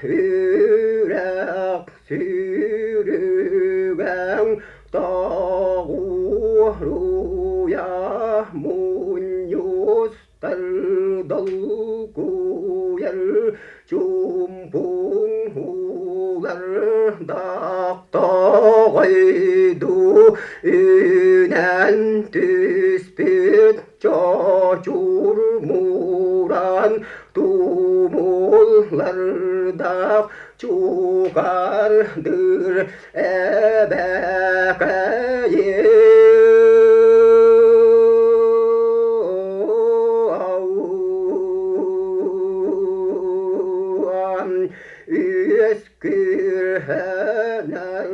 sürek sürügen dağuruya munyustar dalguyer cumbunghular dağtağaydu ünen tüspüt çocur muran tumullarda çukardır ebekeye üskürhener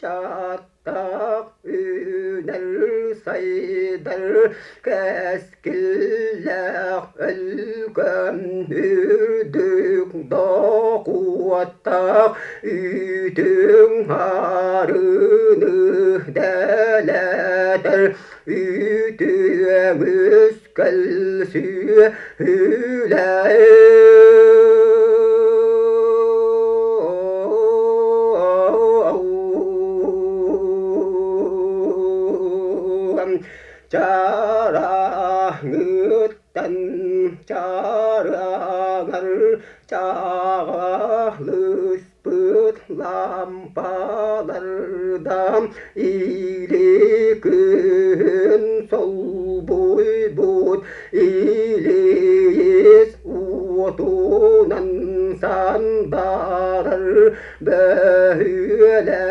çatak üner saydar keskillek ölgömürdük dağuattak üdün harını deleder üdüğümüz kelsü çarağıttan çarağır çağlıspıt lampalardan ili gün sol boy bud ilis utunan sandarır böylege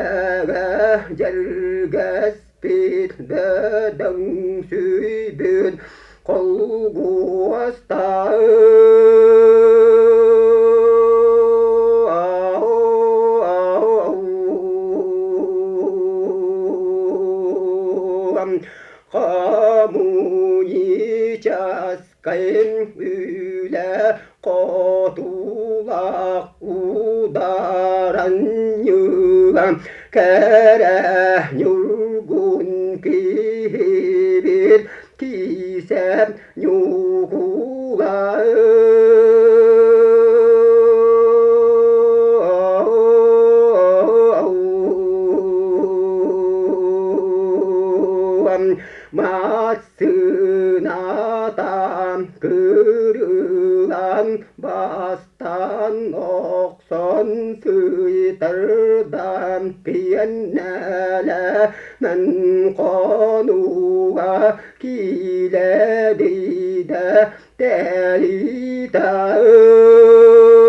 cerges bit bedeng sübüt kol guasta kamu yiyeceğiz kayın üle kotulak udaran yılan kere yurgun kibir kisem yuhula masınatan kırılan bastan okson sıytırdan piyennele men konuğa kiledi de deli dağı